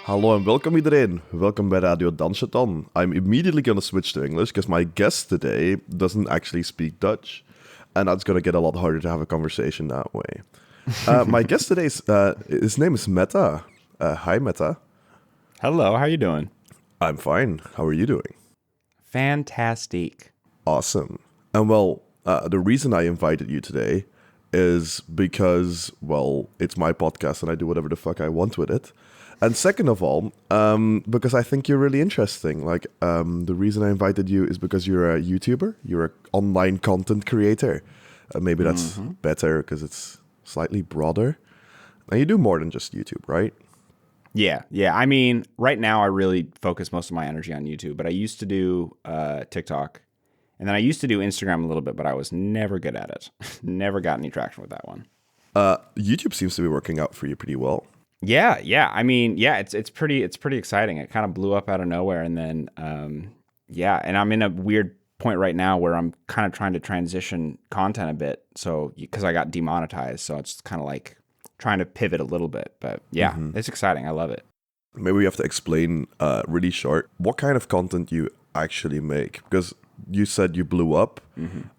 Hallo en welkom iedereen. Welkom bij Radio Danseton. I'm immediately going to switch to English because my guest today doesn't actually speak Dutch. And that's going to get a lot harder to have a conversation that way. My guest today, his name is Metta. Hi, Metta. Hello, how are you doing? I'm fine. How are you doing? Fantastic. Awesome. And well, the reason I invited you today is because, well, it's my podcast and I do whatever the fuck I want with it. And second of all, because I think you're really interesting. Like, the reason I invited you is because you're a YouTuber. You're an online content creator. Maybe that's better because it's slightly broader. And you do more than just YouTube, right? Yeah. I mean, right now I really focus most of my energy on YouTube, but I used to do TikTok. And then I used to do Instagram a little bit, but I was never good at it. Never got any traction with that one. YouTube seems to be working out for you pretty well. Yeah. I mean, yeah, it's pretty exciting. It kind of blew up out of nowhere, and then and I'm in a weird point right now where I'm kind of trying to transition content a bit. So because I got demonetized, so it's kind of like trying to pivot a little bit. But yeah, It's exciting. I love it. Maybe we have to explain really short what kind of content you actually make, because you said you blew up.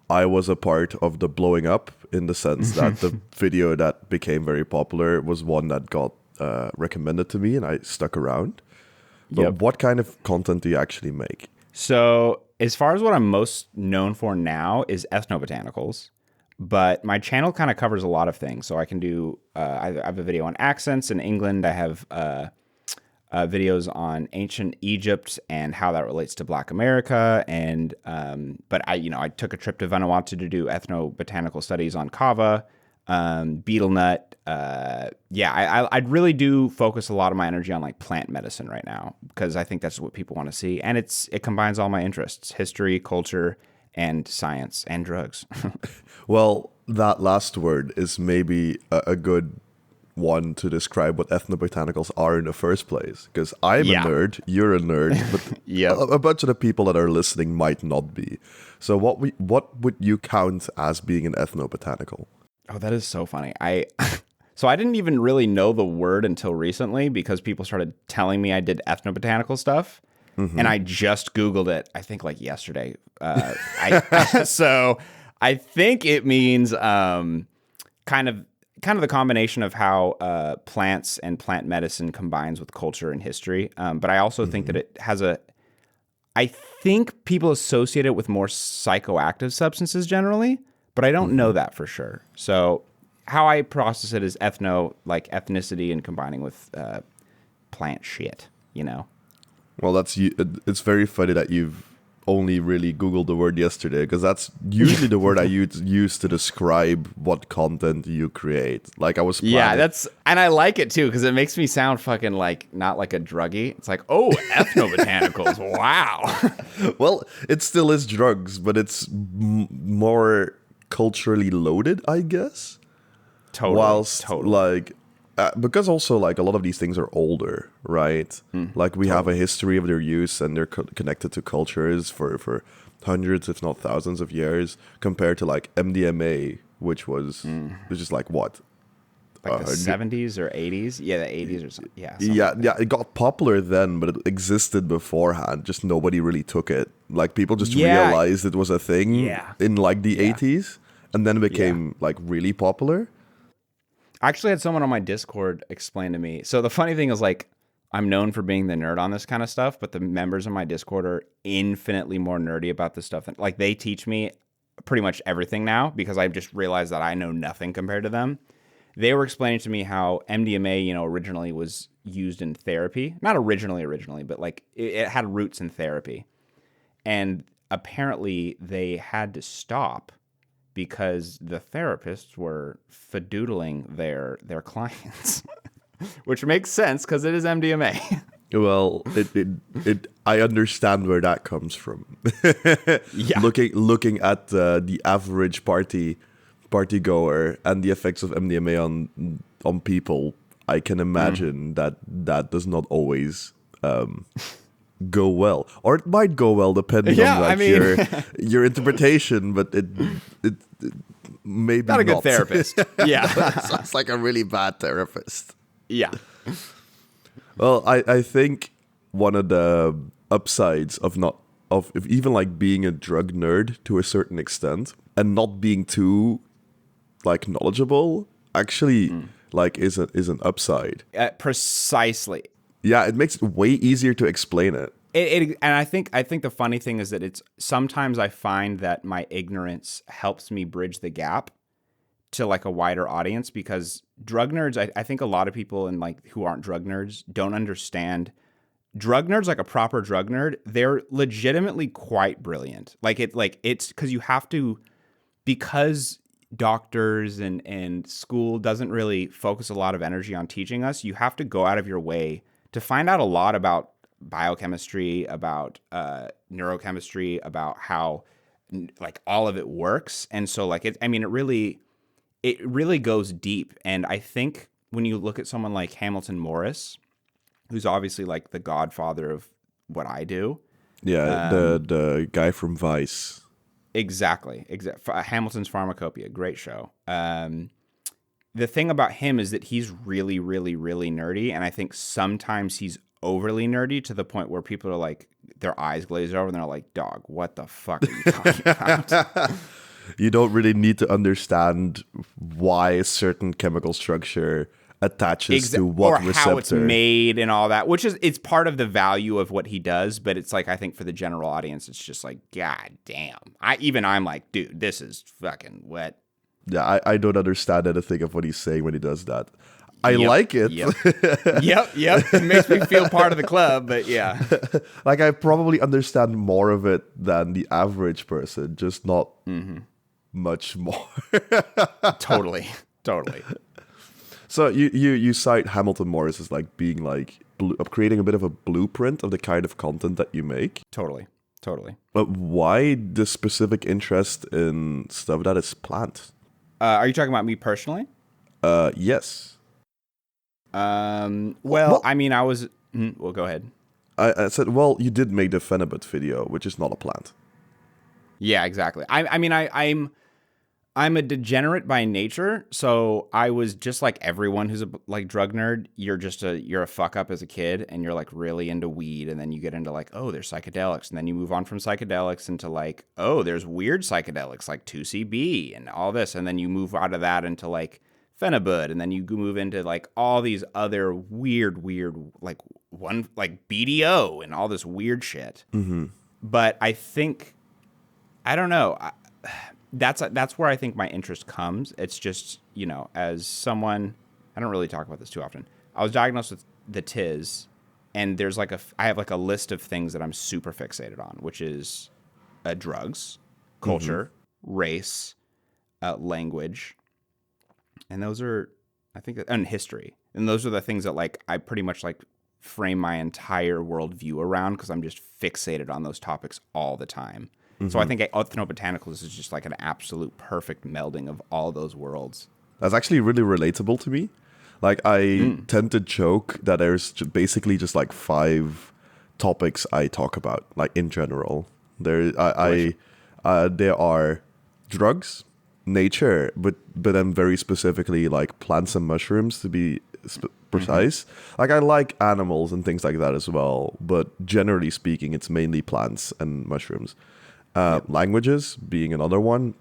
I was a part of the blowing up in the sense that the video that became very popular was one that got recommended to me and I stuck around. But What kind of content do you actually make? So as far as what I'm most known for now is ethnobotanicals, but my channel kind of covers a lot of things. So I can do, I have a video on accents in England. I have videos on ancient Egypt and how that relates to Black America. And but I took a trip to Vanuatu to do ethnobotanical studies on kava, betel nut. I really do focus a lot of my energy on like plant medicine right now because I think that's what people want to see, and it combines all my interests: history, culture, and science, and drugs. Well, that last word is maybe a good one to describe what ethnobotanicals are in the first place, because I'm a nerd, you're a nerd, but a bunch of the people that are listening might not be. So what would you count as being an ethnobotanical? Oh, that is so funny. So I didn't even really know the word until recently because people started telling me I did ethnobotanical stuff. And I just Googled it, I think like yesterday. So I think it means kind of the combination of how plants and plant medicine combines with culture and history. But I also think that it has I think people associate it with more psychoactive substances generally, but I don't know that for sure. So how I process it is like ethnicity and combining with plant shit, you know? Well, it's very funny that you've only really Googled the word yesterday, because that's usually the word I use to describe what content you create. Like I was planning. Yeah, and I like it too because it makes me sound fucking like not like a druggie. It's like, oh, ethnobotanicals, wow. Well, it still is drugs, but it's more culturally loaded, I guess. Totally. Like, because also like a lot of these things are older, right? Like we have a history of their use and they're connected to cultures for hundreds, if not thousands of years, compared to like MDMA, which was just like what? Like the 70s or 80s? Yeah, the 80s or something. Yeah, it got popular then, but it existed beforehand. Just nobody really took it. Like people just realized it was a thing in like the 80s, and then it became like really popular. I actually had someone on my Discord explain to me. So the funny thing is, like, I'm known for being the nerd on this kind of stuff, but the members of my Discord are infinitely more nerdy about this stuff. Like, they teach me pretty much everything now because I've just realized that I know nothing compared to them. They were explaining to me how MDMA, originally was used in therapy. Not originally, but like it had roots in therapy. And apparently they had to stop because the therapists were fadoodling their clients, which makes sense because it is MDMA. Well, I understand where that comes from. Looking at the average partygoer and the effects of MDMA on people, I can imagine that does not always go well, or it might go well depending on your interpretation, but it maybe not a good therapist. Yeah. Sounds like a really bad therapist. Yeah. Well, I think one of the upsides of even like being a drug nerd to a certain extent and not being too like knowledgeable actually like is an upside. Precisely. Yeah, it makes it way easier to explain it. And I think the funny thing is that it's sometimes I find that my ignorance helps me bridge the gap to like a wider audience, because drug nerds, I think a lot of people in like who aren't drug nerds don't understand drug nerds. Like a proper drug nerd, they're legitimately quite brilliant. It's because you have to, because doctors and school doesn't really focus a lot of energy on teaching us, you have to go out of your way to find out a lot about biochemistry, about neurochemistry, about how like all of it works. And so like it really goes deep. And I think when you look at someone like Hamilton Morris, who's obviously like the godfather of what I do. Yeah, the guy from Vice. Exactly. Hamilton's Pharmacopoeia, great show. The thing about him is that he's really, really, really nerdy. And I think sometimes he's overly nerdy to the point where people are like, their eyes glaze over and they're like, dog, what the fuck are you talking about? You don't really need to understand why a certain chemical structure attaches to what receptor. How it's made and all that, which is, it's part of the value of what he does. But it's like, I think for the general audience, it's just like, God damn. I'm like, dude, this is fucking wet. Yeah, I don't understand anything of what he's saying when he does that. I like it. Yep. It makes me feel part of the club, but yeah. Like I probably understand more of it than the average person, just not much more. Totally. So you cite Hamilton Morris as like being like creating a bit of a blueprint of the kind of content that you make. Totally. But why the specific interest in stuff that is plant? Are you talking about me personally? Yes. Well, I mean, I was. Well, go ahead. I said, well, you did make the Phenibut video, which is not a plant. Yeah, exactly. I'm a degenerate by nature, so I was just like everyone who's a like drug nerd. You're a fuck up as a kid, and you're like really into weed, and then you get into like, oh, there's psychedelics, and then you move on from psychedelics into like, oh, there's weird psychedelics like 2CB and all this, and then you move out of that into like Phenibut, and then you move into like all these other weird like one like BDO and all this weird shit. But I think, I don't know. That's where I think my interest comes. It's just, as someone, I don't really talk about this too often. I was diagnosed with the TIS, and there's like I have like a list of things that I'm super fixated on, which is drugs, culture, race, language, and those are, I think, and history. And those are the things that like I pretty much like frame my entire worldview around, because I'm just fixated on those topics all the time. So I think ethnobotanicals is just like an absolute perfect melding of all those worlds. That's actually really relatable to me. Like I tend to joke that there's basically just like 5 topics I talk about, like in general. There are drugs, nature, but then very specifically like plants and mushrooms to be precise. Like I like animals and things like that as well, but generally speaking, it's mainly plants and mushrooms. Languages being another one.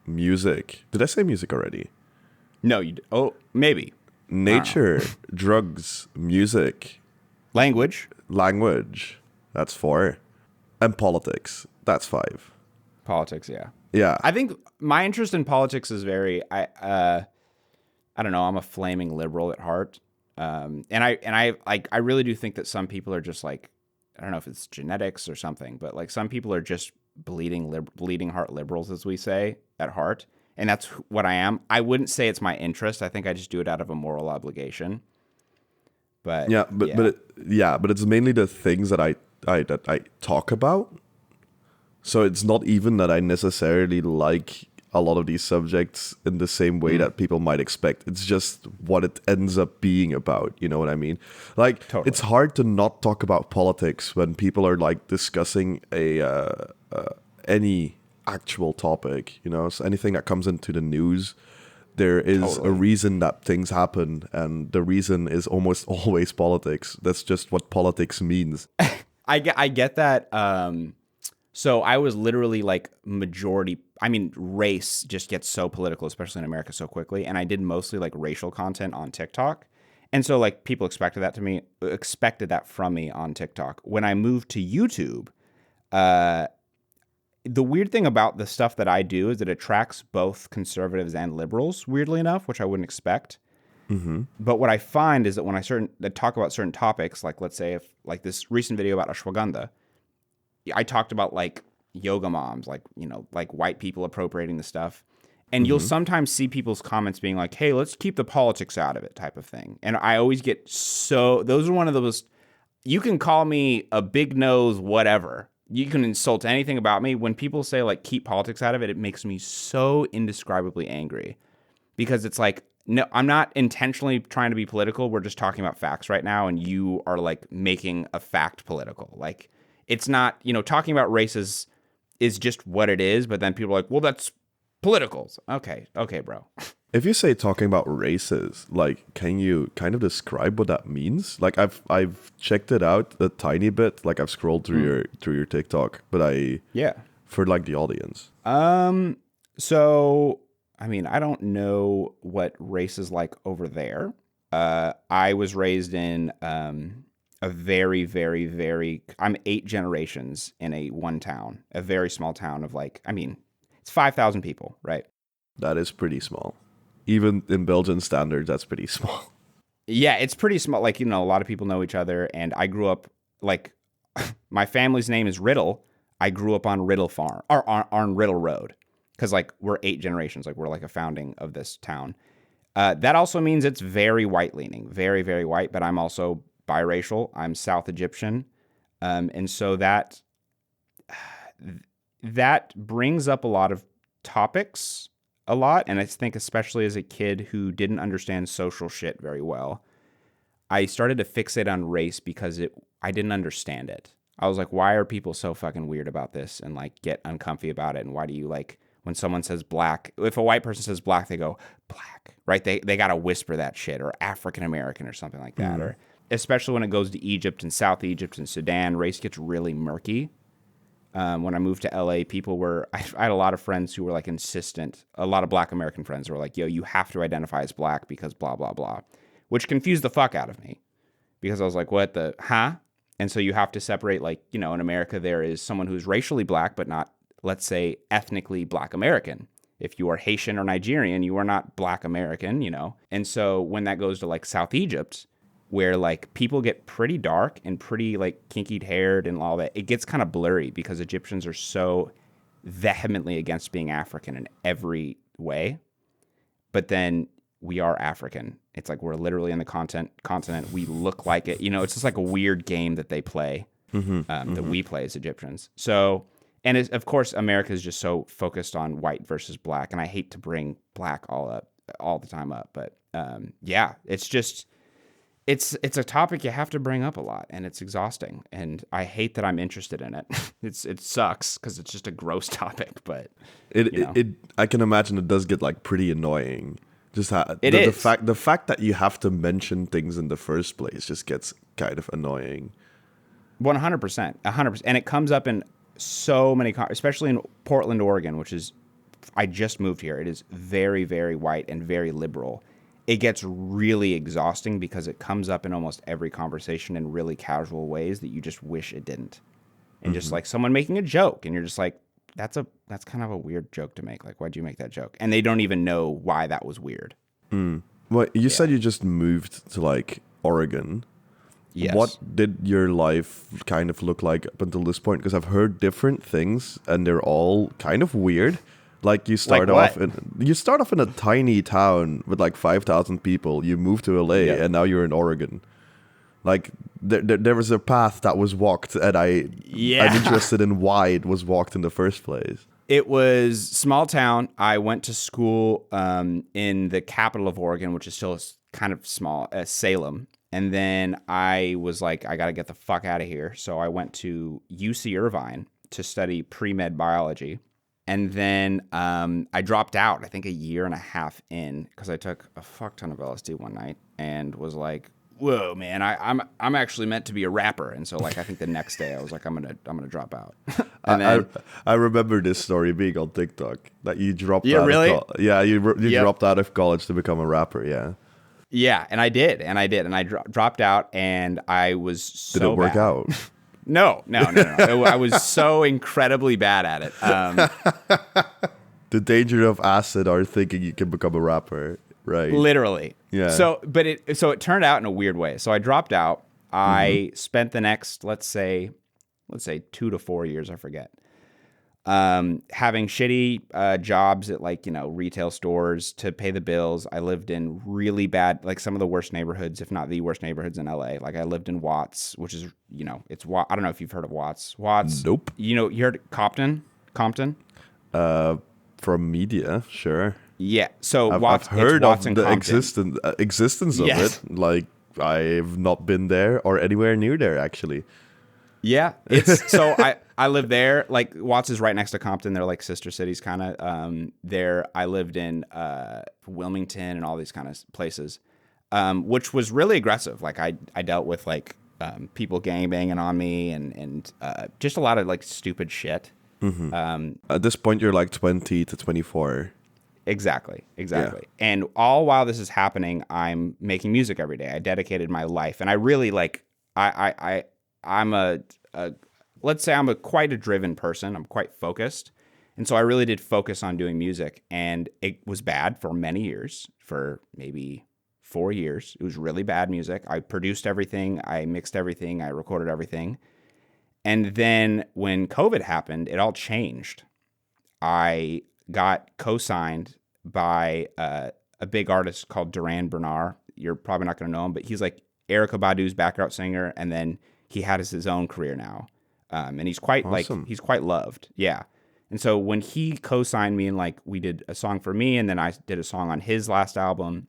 Music. Did I say music already? No, maybe. Nature, drugs, music. Language. That's 4. And politics. That's 5. Politics, yeah. Yeah. I think my interest in politics is very, I don't know, I'm a flaming liberal at heart. And I really do think that some people are just like, I don't know if it's genetics or something, but like some people are just bleeding heart liberals, as we say, at heart. And that's what I am. I wouldn't say it's my interest. I think I just do it out of a moral obligation. But but it's mainly the things that I talk about. So it's not even that I necessarily like a lot of these subjects in the same way that people might expect. It's just what it ends up being about. You know what I mean? Like, totally. It's hard to not talk about politics when people are like discussing any actual topic. So anything that comes into the news, There is Totally. a reason that things happen, and the reason is almost always politics. That's just what politics means. I get that. So I was literally like race just gets so political, especially in America, so quickly. And I did mostly like racial content on TikTok. And so like people expected that from me on TikTok. When I moved to YouTube, the weird thing about the stuff that I do is it attracts both conservatives and liberals, weirdly enough, which I wouldn't expect. Mm-hmm. But what I find is that when I talk about certain topics, like let's say if like this recent video about ashwagandha, I talked about like yoga moms, like, you know, like white people appropriating the stuff. And you'll sometimes see people's comments being like, hey, let's keep the politics out of it type of thing. And I always get those are one of those, you can call me a big nose, whatever. You can insult anything about me. When people say like keep politics out of it, it makes me so indescribably angry because it's like, no, I'm not intentionally trying to be political. We're just talking about facts right now. And you are like making a fact political. Like it's not, you know, talking about races is just what it is. But then people are like, well, that's politicals. Okay, bro. If you say talking about races, like, can you kind of describe what that means? Like, I've checked it out a tiny bit. Like, I've scrolled through your TikTok, but for like the audience. So I mean, I don't know what race is like over there. I was raised in a very, very, very. I'm 8 generations in one town, a very small town of like, I mean, it's 5,000 people, right? That is pretty small. Even in Belgian standards, that's pretty small. Yeah, it's pretty small. Like, you know, a lot of people know each other. And I grew up, like, my family's name is Riddle. I grew up on Riddle Farm, or on Riddle Road. Because, like, we're 8 generations. Like, we're like a founding of this town. That also means it's very white-leaning. Very, very white. But I'm also biracial. I'm South Egyptian. And so that brings up a lot of topics a lot. And I think especially as a kid who didn't understand social shit very well, I started to fixate on race because I didn't understand it. I was like, why are people so fucking weird about this and like get uncomfy about it? And why do you like when someone says black, if a white person says black, they go black, right? They got to whisper that shit, or African American or something like that. Or especially when it goes to Egypt and South Egypt and Sudan, race gets really murky. When I moved to LA, I had a lot of friends who were like insistent, a lot of black American friends who were like, yo, you have to identify as black because blah, blah, blah, which confused the fuck out of me because I was like, what the, huh? And so you have to separate, like, you know, in America, there is someone who's racially black, but not, let's say, ethnically black American. If you are Haitian or Nigerian, you are not black American, you know? And so when that goes to like South Egypt, where like people get pretty dark and pretty like kinky haired and all that, it gets kind of blurry because Egyptians are so vehemently against being African in every way. But then we are African. It's like we're literally in the continent. We look like it. You know, it's just like a weird game that they play, that we play as Egyptians. So, and of course, America is just so focused on white versus black. And I hate to bring black all the time up. But yeah, it's just... It's a topic you have to bring up a lot, and it's exhausting. And I hate that I'm interested in it. It sucks because it's just a gross topic. But I can imagine it does get like pretty annoying. Just the fact that you have to mention things in the first place just gets kind of annoying. 100%, 100%, and it comes up in so many, especially in Portland, Oregon, which is, I just moved here. It is very, very white and very liberal. It gets really exhausting because it comes up in almost every conversation in really casual ways that you just wish it didn't. And just like someone making a joke and you're just like, that's kind of a weird joke to make. Like, why'd you make that joke? And they don't even know why that was weird. Well, you said you just moved to like Oregon. Yes. What did your life kind of look like up until this point? Because I've heard different things and they're all kind of weird. Like you start off in a tiny town with like 5,000 people. You move to LA and now you're in Oregon. Like there was a path that was walked, and I'm interested in why it was walked in the first place. It was small town. I went to school in the capital of Oregon, which is still kind of small, Salem. And then I was like, I got to get the fuck out of here. So I went to UC Irvine to study pre-med biology. And then I dropped out, I think a year and a half in, because I took a fuck ton of LSD one night and was like, whoa, man, I'm actually meant to be a rapper. And so like I think the next day I was like, I'm gonna drop out. And then I remember this story being on TikTok that you dropped Yeah, out really? of you Yep. dropped out of college to become a rapper. Yeah. Yeah, and I did, and I dropped out, and I was so Did it work bad. out? No. I was so incredibly bad at it. The danger of acid are thinking you can become a rapper, right? Literally. Yeah. So it turned out in a weird way. So I dropped out. I spent the next, let's say 2 to 4 years, I forget, having shitty jobs at like, retail stores to pay the bills. I lived in really bad, like some of the worst neighborhoods, if not the worst neighborhoods in LA. Like I lived in Watts, which is, it's I don't know if you've heard of Watts. Nope. You heard Compton? From media, sure. Yeah. So I've Watts, heard it's Watts of and the Compton. existence of Yes. it. Like I've not been there or anywhere near there actually. Yeah, it's so I live there. Like Watts is right next to Compton. They're like sister cities, kind of. There, I lived in Wilmington and all these kind of places, which was really aggressive. Like I dealt with like people gangbanging on me and just a lot of like stupid shit. At this point, you're like 20 to 24. Exactly. Yeah. And all while this is happening, I'm making music every day. I dedicated my life, and I really like I'm let's say I'm quite a driven person. I'm quite focused. And so I really did focus on doing music, and it was bad for many years, for maybe 4 years. It was really bad music. I produced everything. I mixed everything. I recorded everything. And then when COVID happened, it all changed. I got co-signed by a big artist called Duran Bernard. You're probably not going to know him, but he's like Erykah Badu's background singer, and then he had his own career now, and he's quite Awesome. he's quite loved. Yeah, and so when he co-signed me and like we did a song for me, and then I did a song on his last album,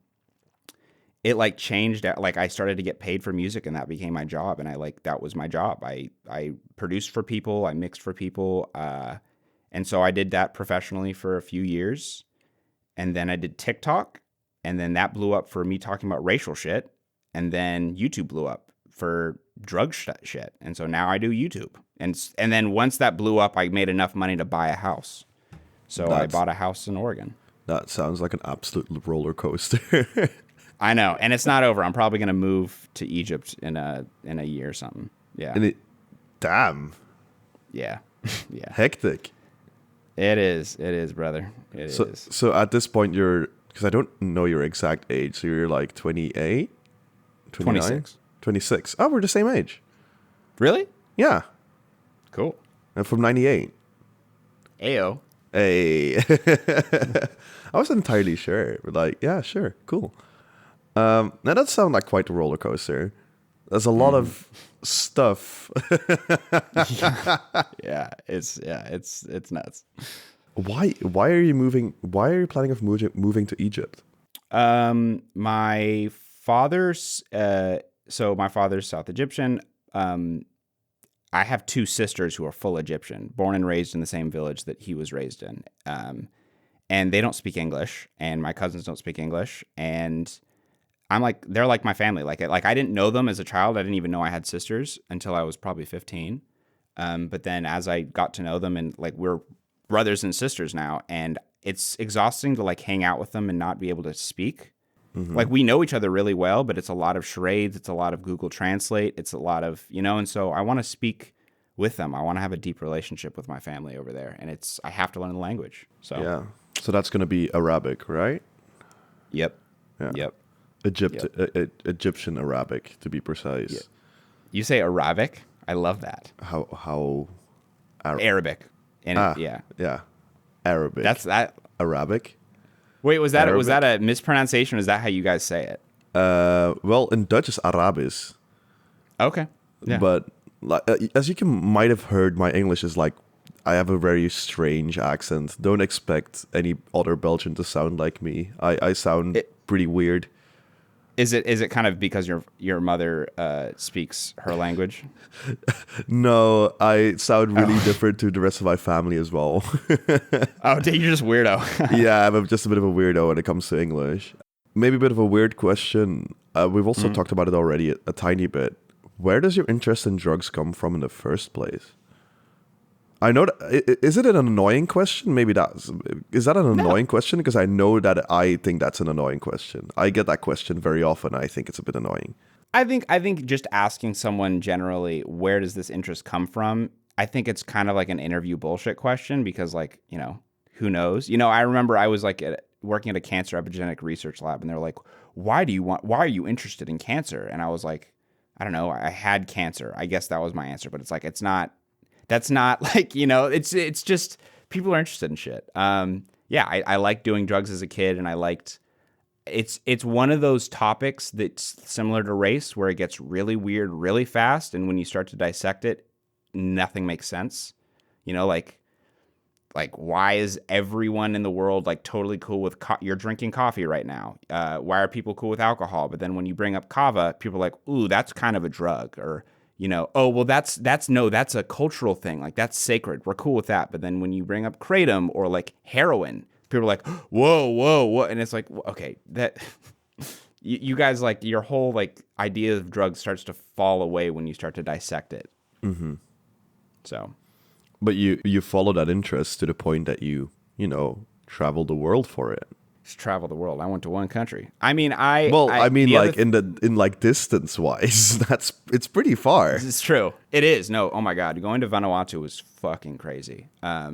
it like changed. Like I started to get paid for music, and that became my job. And that was my job. I produced for people, I mixed for people, and so I did that professionally for a few years, and then I did TikTok, and then that blew up for me talking about racial shit, and then YouTube blew up for drug shit. And so now I do YouTube. And then once that blew up, I made enough money to buy a house. So I bought a house in Oregon. That sounds like an absolute roller coaster. I know. And it's not over. I'm probably going to move to Egypt in a year or something. Yeah. Damn. Yeah. Yeah. Hectic. It is, brother. It is. So at this point, because I don't know your exact age, so you're like 28? 29? 26. 26. Oh, we're the same age. Really? Yeah. Cool. I'm from 98. Ayo. Hey. I wasn't entirely sure. But like, yeah, sure. Cool. Now that sounds like quite a roller coaster. There's a lot of stuff. Yeah, it's nuts. Why are you moving? Why are you planning of moving to Egypt? My father's my father's South Egyptian. I have two sisters who are full Egyptian, born and raised in the same village that he was raised in. And they don't speak English, and my cousins don't speak English, and they're like my family. Like I didn't know them as a child. I didn't even know I had sisters until I was probably 15. But then as I got to know them, and like we're brothers and sisters now, and it's exhausting to like hang out with them and not be able to speak. Like we know each other really well, but it's a lot of charades. It's a lot of Google Translate. It's a lot of, and so I want to speak with them. I want to have a deep relationship with my family over there. And I have to learn the language. So Yeah. So that's going to be Arabic, right? Yep. Yeah. Yep. Egyptian Arabic, to be precise. Yeah. You say Arabic? I love that. How Arabic. And yeah. Yeah. Arabic. That's that. Arabic. Wait, was that Arabic. a mispronunciation? Or is that how you guys say it? Well, in Dutch it's Arabisch. Okay. Yeah. But like, as you might have heard, my English is like, I have a very strange accent. Don't expect any other Belgian to sound like me. I sound pretty weird. Is it kind of because your mother speaks her language? No, I sound really different to the rest of my family as well. Oh, you're just weirdo. Yeah, I'm just a bit of a weirdo when it comes to English. Maybe a bit of a weird question. We've also talked about it already a tiny bit. Where does your interest in drugs come from in the first place? I know that, is it an annoying question? Maybe is that an annoying question? Because I know that I think that's an annoying question. I get that question very often. I think it's a bit annoying. I think just asking someone generally, where does this interest come from? I think it's kind of like an interview bullshit question because, like, you know, who knows? You know, I remember I was like working at a cancer epigenetic research lab, and they're like, why are you interested in cancer? And I was like, I don't know. I had cancer. I guess that was my answer. But it's like, that's not like, you know, it's just people are interested in shit. Yeah, I liked doing drugs as a kid, and I liked, it's one of those topics that's similar to race where it gets really weird really fast. And when you start to dissect it, nothing makes sense. You know, like why is everyone in the world like totally cool with you're drinking coffee right now? Why are people cool with alcohol? But then when you bring up kava, people are like, ooh, that's kind of a drug. Or, you know, oh, well, that's a cultural thing. Like, that's sacred. We're cool with that. But then when you bring up kratom or like heroin, people are like, whoa. And it's like, okay, that you guys, like, your whole like idea of drugs starts to fall away when you start to dissect it. Mm-hmm. So. But you follow that interest to the point that you travel the world for it. Just travel the world. I went to one country. I mean, in distance wise, it's pretty far. It's true. It is. No, oh my God, going to Vanuatu was fucking crazy. Yeah,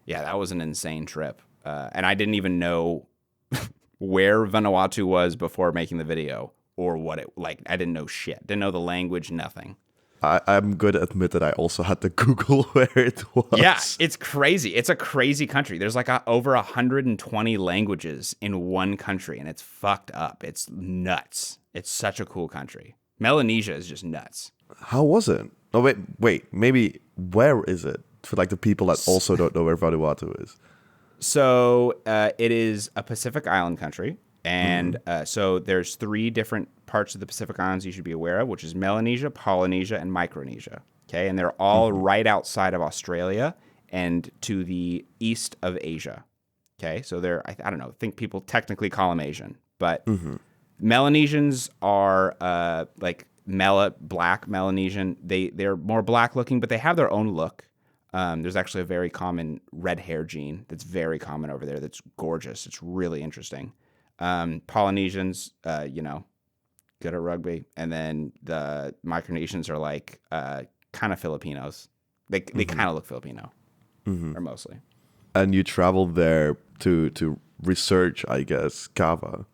that was an insane trip, and I didn't even know where Vanuatu was before making the video or what it like. I didn't know shit. Didn't know the language. Nothing. I'm going to admit that I also had to Google where it was. Yeah, it's crazy. It's a crazy country. There's like over 120 languages in one country, and it's fucked up. It's nuts. It's such a cool country. Melanesia is just nuts. How was it? Oh, wait. Maybe where is it? For like the people that also don't know where Vanuatu is. So it is a Pacific island country. And so there's 3 different parts of the Pacific Islands you should be aware of, which is Melanesia, Polynesia, and Micronesia. Okay, and they're all right outside of Australia and to the east of Asia. Okay, so they're, I don't know, I think people technically call them Asian, but Melanesians are like black Melanesian. They're more black looking, but they have their own look. There's actually a very common red hair gene that's very common over there. That's gorgeous. It's really interesting. Polynesians, good at rugby, and then the Micronesians are like kind of Filipinos. They kind of look Filipino, or mostly. And you traveled there to research, I guess, kava.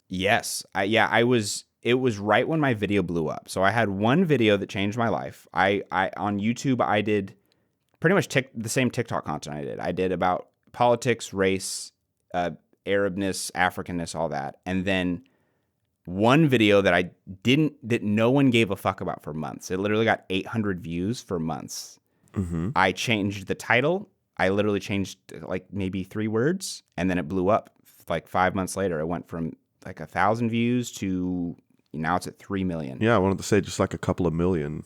Yes, it was right when my video blew up. So I had one video that changed my life. I on YouTube I did pretty much the same TikTok content I did. I did about politics, race, Arabness, Africanness, all that. And then one video that that no one gave a fuck about for months. It literally got 800 views for months. I changed the title. I literally changed like maybe 3 words, and then it blew up. Like 5 months later, it went from like 1,000 views to now it's at 3 million. Yeah, I wanted to say just like a couple of million.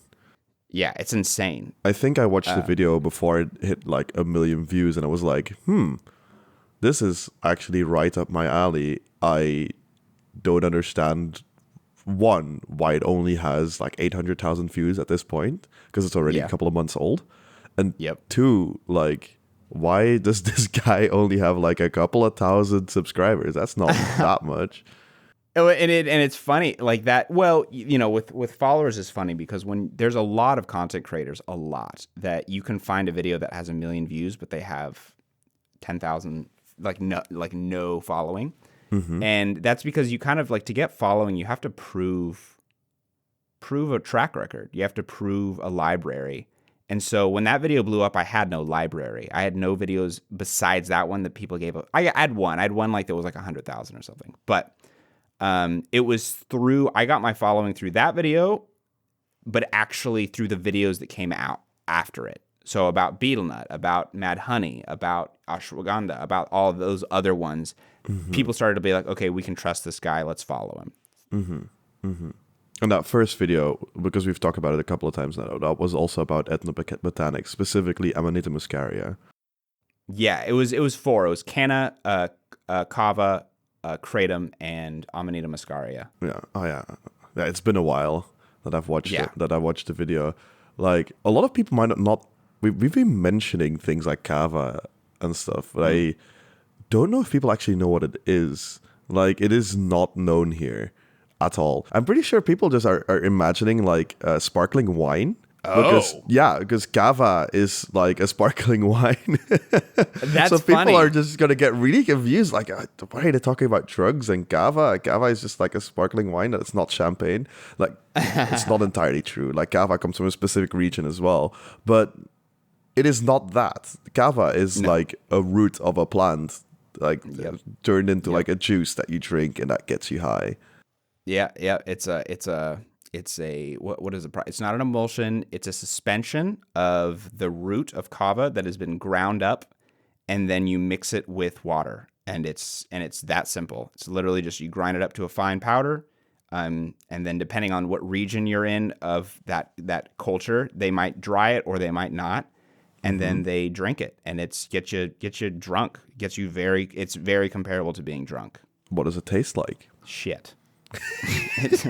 Yeah, it's insane. I think I watched the video before it hit like 1 million views, and I was like, this is actually right up my alley. I don't understand, one, why it only has like 800,000 views at this point, because it's already a couple of months old. And 2, like, why does this guy only have like a couple of thousand subscribers? That's not that much. And it's funny like that. Well, with followers is funny because when there's a lot of content creators, that you can find a video that has 1 million views, but they have 10,000 no following. And that's because you kind of like, to get following, you have to prove a track record. You have to prove a library. And so when that video blew up, I had no library. I had no videos besides that one that people gave up. I had one like that was like 100,000 or something. But it was I got my following through that video, but actually through the videos that came out after it. So about betel nut, about mad honey, about ashwagandha, about all of those other ones, people started to be like, okay, we can trust this guy. Let's follow him. And that first video, because we've talked about it a couple of times now, that was also about ethnobotanics, specifically Amanita muscaria. Yeah, it was four. It was Canna, Kava, Kratom, and Amanita muscaria. Yeah. Oh yeah. Yeah. It's been a while that I've watched it, that I watched the video. Like a lot of people might not. We've been mentioning things like Kava and stuff, but I don't know if people actually know what it is. Like it is not known here at all. I'm pretty sure people just are imagining like sparkling wine. Because Kava is like a sparkling wine. That's so people funny. are just going to get really confused. Like, why are they talking about drugs and Kava? Kava is just like a sparkling wine. It's not champagne. Like, it's not entirely true. Like, Kava comes from a specific region as well. But it is not that. Kava is like a root of a plant, like turned into like a juice that you drink and that gets you high. Yeah. It's a what is it? It's not an emulsion. It's a suspension of the root of kava that has been ground up, and then you mix it with water, and it's that simple. It's literally just you grind it up to a fine powder, and then depending on what region you're in of that culture, they might dry it or they might not, and then they drink it, and it's gets you drunk. It's very comparable to being drunk. What does it taste like? Shit. That's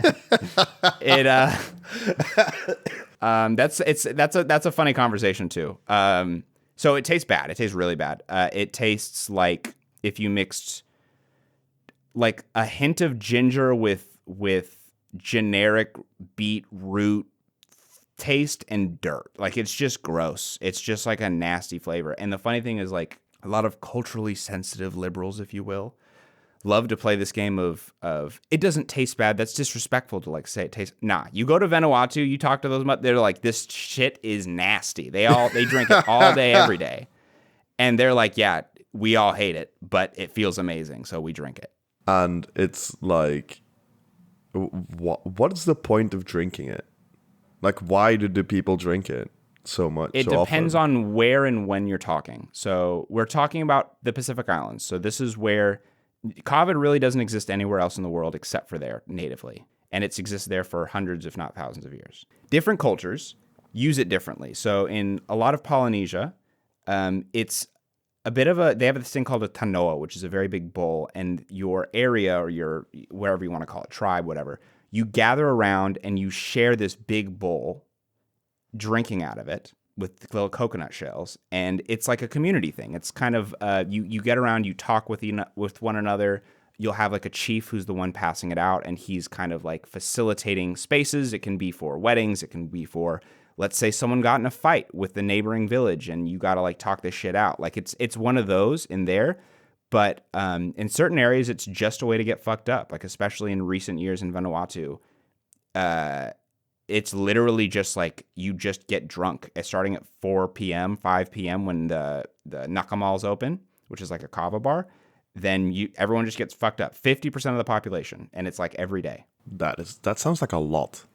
a funny conversation too. So it tastes bad. It tastes really bad. It tastes like if you mixed like a hint of ginger with generic beetroot taste and dirt. Like it's just gross. It's just like a nasty flavor. And the funny thing is like a lot of culturally sensitive liberals, if you will, love to play this game of it doesn't taste bad. That's disrespectful to like say it tastes. Nah, you go to Vanuatu, you talk to those, they're like, this shit is nasty. They drink it all day, every day, and they're like, yeah, we all hate it, but it feels amazing, so we drink it. And it's like, what is the point of drinking it? Like, why do the people drink it so much? It depends on where and when you're talking. So we're talking about the Pacific Islands. So this is where kava really doesn't exist anywhere else in the world except for there natively. And it's existed there for hundreds, if not thousands of years. Different cultures use it differently. So in a lot of Polynesia, it's a bit of they have this thing called a tanoa, which is a very big bowl. And your area or your, wherever you want to call it, tribe, whatever, you gather around and you share this big bowl, drinking out of it with little coconut shells, and it's like a community thing. It's kind of you get around, you talk with one another. You'll have like a chief who's the one passing it out, and he's kind of like facilitating spaces. It can be for weddings, it can be for, let's say someone got in a fight with the neighboring village, and you got to like talk this shit out. Like it's one of those in there, but in certain areas, it's just a way to get fucked up. Like especially in recent years in Vanuatu, it's literally just like you just get drunk. It's starting at 4 p.m., 5 p.m. when the Nakamal's open, which is like a kava bar. Then everyone just gets fucked up. 50% of the population, and it's like every day. That sounds like a lot.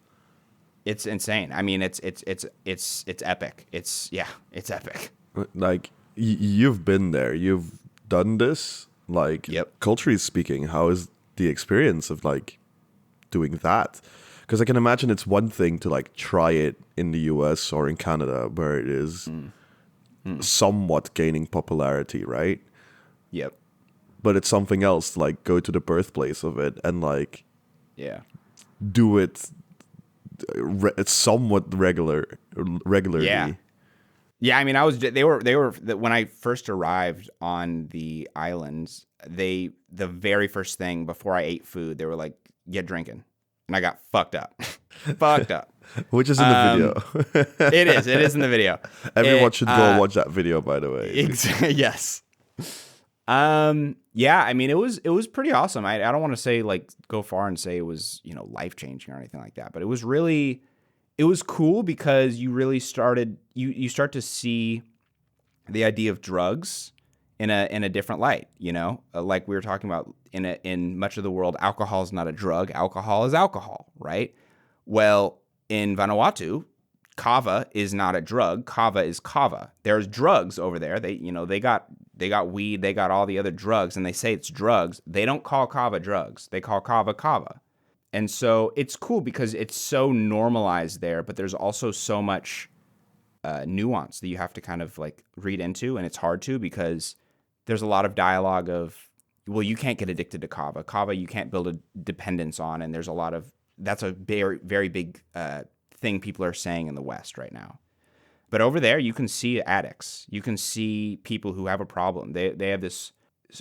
It's insane. I mean, it's epic. It's epic. Like you've been there. You've done this. Like, culturally speaking, how is the experience of like doing that? Because I can imagine it's one thing to like try it in the US or in Canada where it is somewhat gaining popularity, right? Yep. But it's something else to like go to the birthplace of it and like do it somewhat regularly. Yeah, I mean, they were when I first arrived on the islands, the very first thing before I ate food, they were like, get drinking. And I got fucked up. Which is in the video. It is in the video. Everyone should go watch that video, by the way. Yes. Yeah, I mean, it was pretty awesome. I don't want to say like go far and say it was, life changing or anything like that, but it was cool because you really started you start to see the idea of drugs in a different light, like we were talking about in much of the world, alcohol is not a drug. Alcohol is alcohol, right? Well, in Vanuatu, kava is not a drug. Kava is kava. There's drugs over there. They got weed. They got all the other drugs, and they say it's drugs. They don't call kava drugs. They call kava kava. And so it's cool because it's so normalized there, but there's also so much nuance that you have to kind of like read into, and it's hard to because there's a lot of dialogue of, well, you can't get addicted to kava. Kava, you can't build a dependence on, and there's a lot of, that's a very, very big thing people are saying in the West right now. But over there, you can see addicts. You can see people who have a problem. They have this,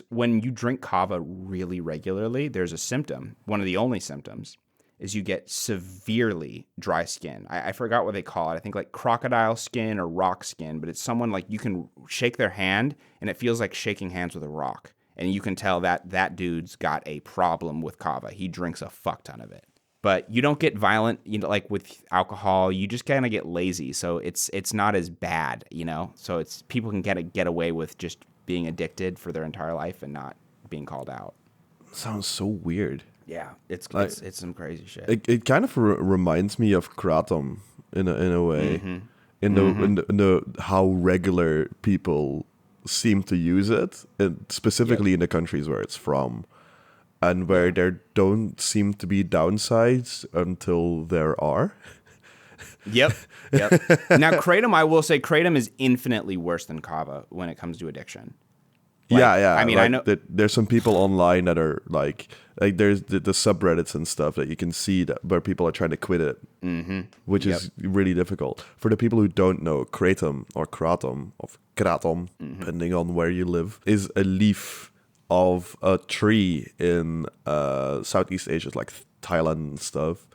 when you drink kava really regularly, there's a symptom. One of the only symptoms is you get severely dry skin. I forgot what they call it. I think like crocodile skin or rock skin, but it's someone like you can shake their hand and it feels like shaking hands with a rock. And you can tell that that dude's got a problem with kava. He drinks a fuck ton of it. But you don't get violent, you know, like with alcohol. You just kind of get lazy, so it's not as bad, you know. So it's people can get away with just being addicted for their entire life and not being called out. Sounds so weird. Yeah, it's some crazy shit. It kind of reminds me of kratom in a way, in the how regular people seem to use it, and specifically in the countries where it's from. And where there don't seem to be downsides until there are. Yep. Now, kratom, I will say, kratom is infinitely worse than kava when it comes to addiction. Like, yeah. I mean, like I know there's some people online that are like there's the subreddits and stuff that you can see that where people are trying to quit it, which is really difficult. For the people who don't know, kratom or kratom, depending on where you live, is a leaf of a tree in Southeast Asia, like Thailand and stuff.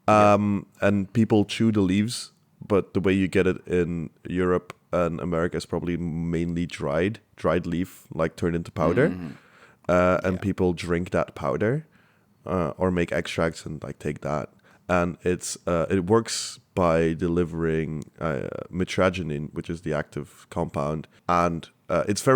And people chew the leaves, but the way you get it in Europe and America is probably mainly dried leaf, like turned into powder. And people drink that powder or make extracts and like take that. And it works by delivering mitragynine, which is the active compound. And it's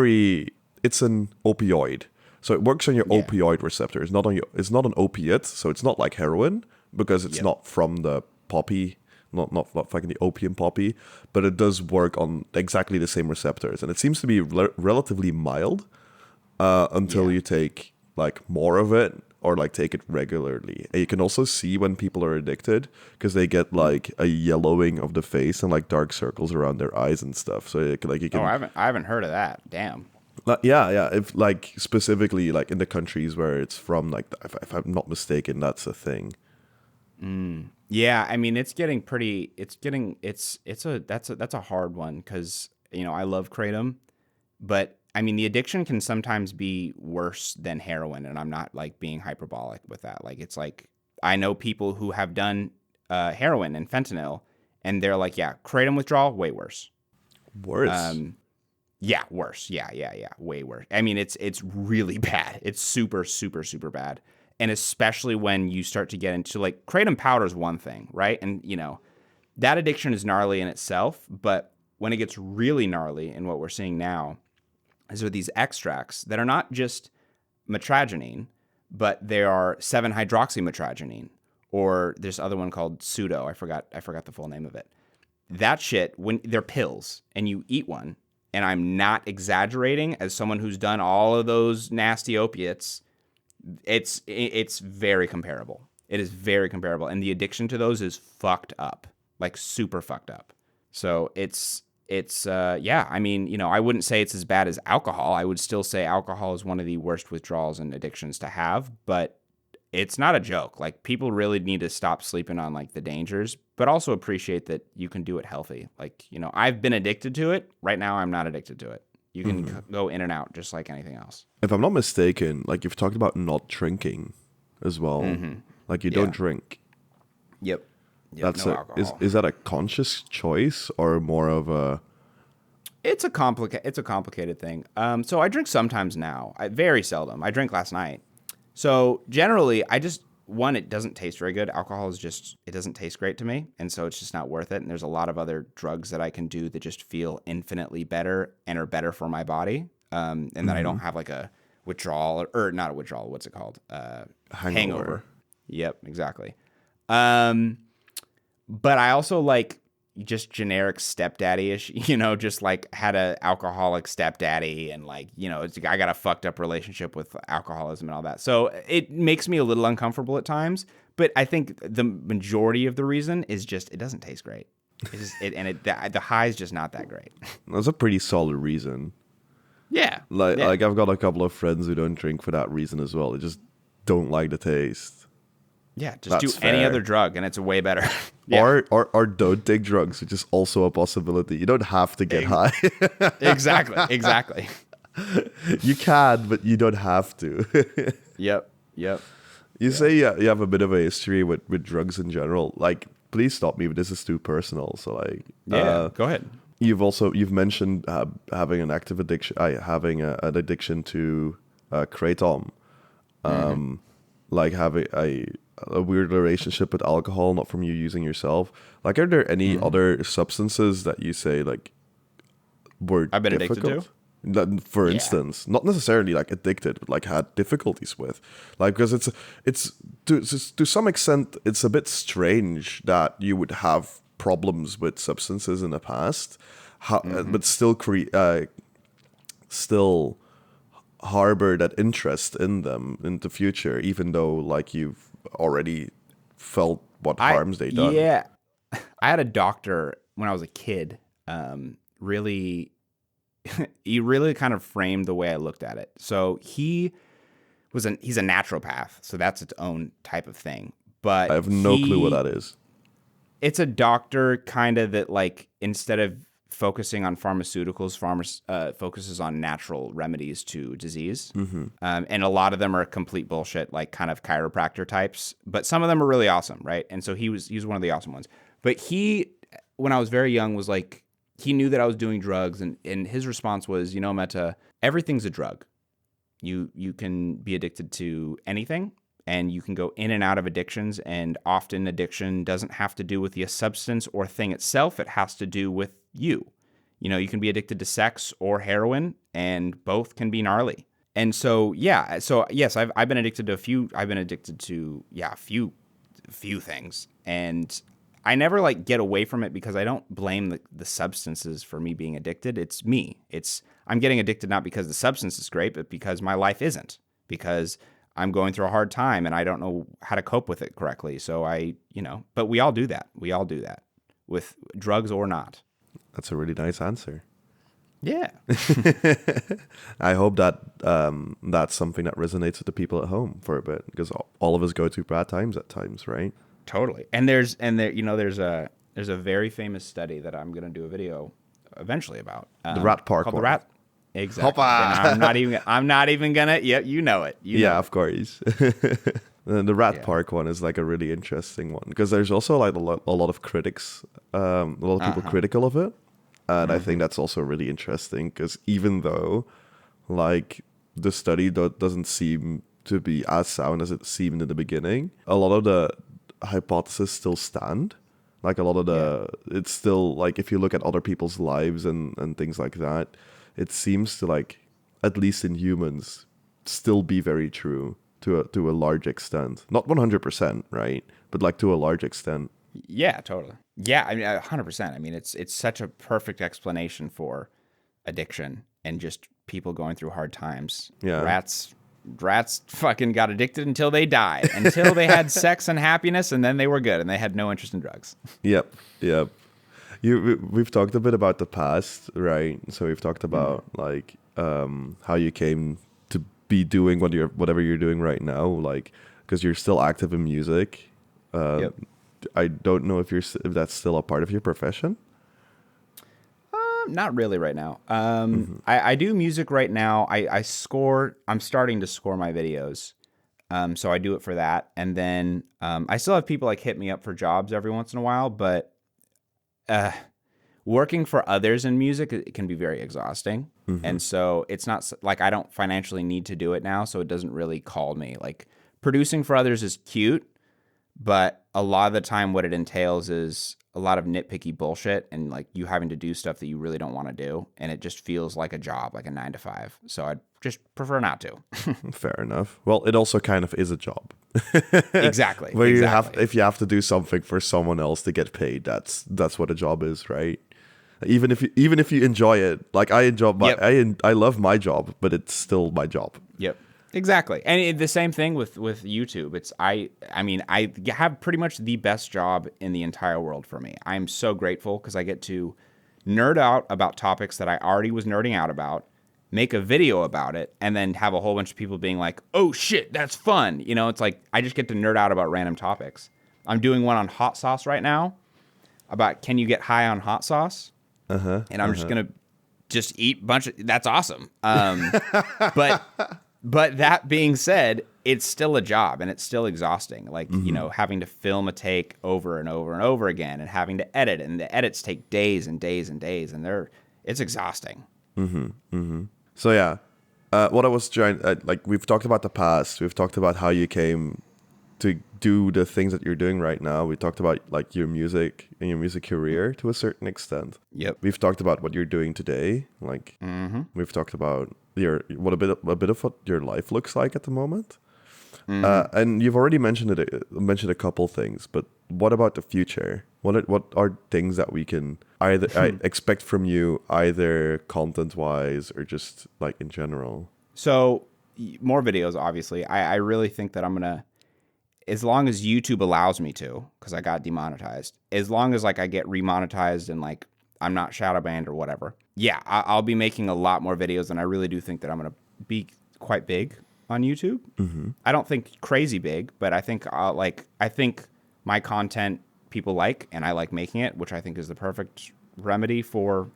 an opioid. So it works on your opioid receptor. It's not an opiate, so it's not like heroin because it's not from the poppy, not fucking the opium poppy, but it does work on exactly the same receptors. And it seems to be relatively mild until you take like more of it or like take it regularly. And you can also see when people are addicted because they get like a yellowing of the face and like dark circles around their eyes and stuff. So you can. Oh, I haven't heard of that. Damn. Yeah. If like specifically like in the countries where it's from, like if I'm not mistaken, that's a thing. Yeah, I mean that's a hard one because you know I love kratom, but I mean the addiction can sometimes be worse than heroin, and I'm not like being hyperbolic with that. Like it's like I know people who have done heroin and fentanyl, and they're like, yeah, kratom withdrawal way worse. Worse. Yeah, worse. Yeah, way worse. I mean, it's really bad. It's super, super, super bad. And especially when you start to get into like kratom powder is one thing, right? And you know, that addiction is gnarly in itself, but when it gets really gnarly, and what we're seeing now is there these extracts that are not just mitragynine, but they are 7-hydroxymitragynine, or this other one called pseudo. I forgot the full name of it. That shit, when they're pills and you eat one, and I'm not exaggerating, as someone who's done all of those nasty opiates, it's very comparable. It is very comparable. And the addiction to those is fucked up, like super fucked up. So it's I mean, you know, I wouldn't say it's as bad as alcohol. I would still say alcohol is one of the worst withdrawals and addictions to have, but it's not a joke. Like people really need to stop sleeping on like the dangers, but also appreciate that you can do it healthy. Like, you know, I've been addicted to it. Right now, I'm not addicted to it. You can go in and out just like anything else. If I'm not mistaken, like you've talked about not drinking as well. Like you don't drink. Yep. That's no alcohol. Is that a conscious choice or more of a? It's a complicated thing. So I drink sometimes now. Very seldom. I drank last night. So generally, it doesn't taste very good. Alcohol is it doesn't taste great to me. And so it's just not worth it. And there's a lot of other drugs that I can do that just feel infinitely better and are better for my body. And that I don't have like a withdrawal or not a withdrawal. What's it called? Hangover. Yep, exactly. But I also like, just generic stepdaddy-ish, just like had a alcoholic stepdaddy and like, I got a fucked up relationship with alcoholism and all that. So it makes me a little uncomfortable at times, but I think the majority of the reason is just it doesn't taste great. The high is just not that great. That's a pretty solid reason. Yeah. Like I've got a couple of friends who don't drink for that reason as well. They just don't like the taste. Yeah, just do any other drug and it's way better. Yeah. Or don't take drugs, which is also a possibility. You don't have to get high. Exactly. You can, but you don't have to. Yep. You say you have a bit of a history with drugs in general. Like, please stop me, but this is too personal. So like, go ahead. You've mentioned having an active addiction, having an addiction to kratom, like having a weird relationship with alcohol, not from you using yourself. Like, are there any other substances that you say like were I've been difficult? addicted to? That, for instance, not necessarily like addicted, but like had difficulties with, like, because it's to some extent it's a bit strange that you would have problems with substances in the past, but still harbor that interest in them in the future, even though like you've already felt what harms they done. Yeah, I had a doctor when I was a kid. Really, he really kind of framed the way I looked at it. So he's a naturopath, so that's its own type of thing. But I have no clue what that is. It's a doctor kind of that, like, instead of focusing on pharmaceuticals, focuses on natural remedies to disease. And a lot of them are complete bullshit, like kind of chiropractor types. But some of them are really awesome, right? And so he was one of the awesome ones. But he, when I was very young, was like, he knew that I was doing drugs. And his response was, Metta, everything's a drug. You can be addicted to anything. And you can go in and out of addictions, and often addiction doesn't have to do with the substance or thing itself. It has to do with you. You can be addicted to sex or heroin, and both can be gnarly. And so, yes, I've been addicted to a few. I've been addicted to a few things, and I never like get away from it because I don't blame the substances for me being addicted. It's me. I'm getting addicted not because the substance is great, but because my life isn't. Because I'm going through a hard time and I don't know how to cope with it correctly. So but we all do that. We all do that with drugs or not. That's a really nice answer. Yeah. I hope that that's something that resonates with the people at home for a bit, because all of us go through bad times at times, right? Totally. And there's a very famous study that I'm going to do a video eventually about. The Rat Park one. The Rat. Exactly. I'm not even gonna. Yeah, you know it. Of course. The Rat Park one is like a really interesting one, because there's also like a lot of critics, a lot of people critical of it, and I think that's also really interesting, because even though like the study doesn't seem to be as sound as it seemed in the beginning, a lot of the hypotheses still stand. Like a lot of it's still like, if you look at other people's lives and things like that, it seems to, like, at least in humans, still be very true to a large extent. Not 100%, right? But like to a large extent. Yeah, totally. Yeah, I mean, 100%. I mean, it's such a perfect explanation for addiction and just people going through hard times. Yeah. Rats fucking got addicted until they died, until they had sex and happiness, and then they were good and they had no interest in drugs. Yep. We've talked a bit about the past, right? So we've talked about like how you came to be doing whatever you're doing right now, like, because you're still active in music. I don't know if that's still a part of your profession. Not really right now. I do music right now. I score. I'm starting to score my videos. So I do it for that. And then I still have people like hit me up for jobs every once in a while, but working for others in music, it can be very exhausting. And so it's not like I don't financially need to do it now, so it doesn't really call me. Like, producing for others is cute, but a lot of the time what it entails is a lot of nitpicky bullshit and like you having to do stuff that you really don't want to do, and it just feels like a job, like a 9 to 5. So I'd just prefer not to. Fair enough. Well, it also kind of is a job Exactly. Where you have, exactly. if you have to do something for someone else to get paid, that's what a job is, right? Even if you enjoy it, like I enjoy my, Yep. I love my job, but it's still my job. Yep. Exactly. And the same thing with YouTube. It's I mean, I have pretty much the best job in the entire world for me. I'm so grateful because I get to nerd out about topics that I already was nerding out about, make a video about it, and then have a whole bunch of people being like, "Oh shit, that's fun." You know, it's like I just get to nerd out about random topics. I'm doing one on hot sauce right now about can you get high on hot sauce? And I'm just going to just eat a bunch of that's awesome. But But that being said, it's still a job and it's still exhausting. Like, you know, having to film a take over and over and over again and having to edit, and the edits take days and days and days, and it's exhausting. So yeah, what I was trying, like we've talked about the past, we've talked about how you came to do the things that you're doing right now. We talked about like your music and your music career to a certain extent. Yep. We've talked about what you're doing today. Like we've talked about a bit of what your life looks like at the moment. And you've already mentioned a couple things, but what about the future? What are things that we can either expect from you, either content wise or just like in general? So more videos, obviously. I really think that I'm gonna, as long as YouTube allows me to, because I got demonetized, as long as like I get remonetized and like I'm not shadow banned or whatever, yeah, I'll be making a lot more videos, and I really do think that I'm gonna be quite big on YouTube. I don't think crazy big, but I think I think my content people like, and I like making it, which I think is the perfect remedy for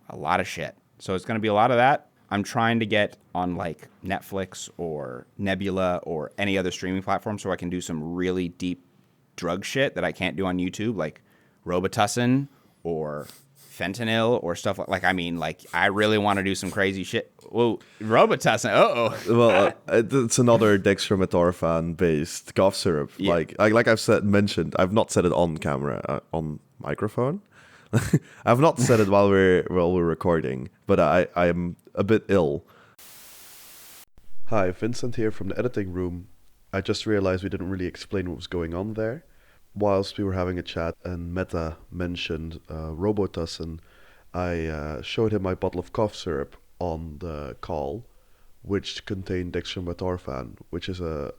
a lot of shit. So it's gonna be a lot of that. I'm trying to get on like Netflix or Nebula or any other streaming platform so I can do some really deep drug shit that I can't do on YouTube, like Robitussin or fentanyl or stuff like I mean, like I really want to do some crazy shit. Whoa, Robitussin. Well, it's another dextromethorphan based cough syrup. Yeah. Like I've mentioned, I've not said it on camera, on microphone. I've not said it while we're recording, but I am a bit ill. Hi, Vincent here from the editing room. I just realized we didn't really explain what was going on there. Whilst we were having a chat and Metta mentioned Robitussin, I showed him my bottle of cough syrup on the call, which contained dextromethorphan, which is a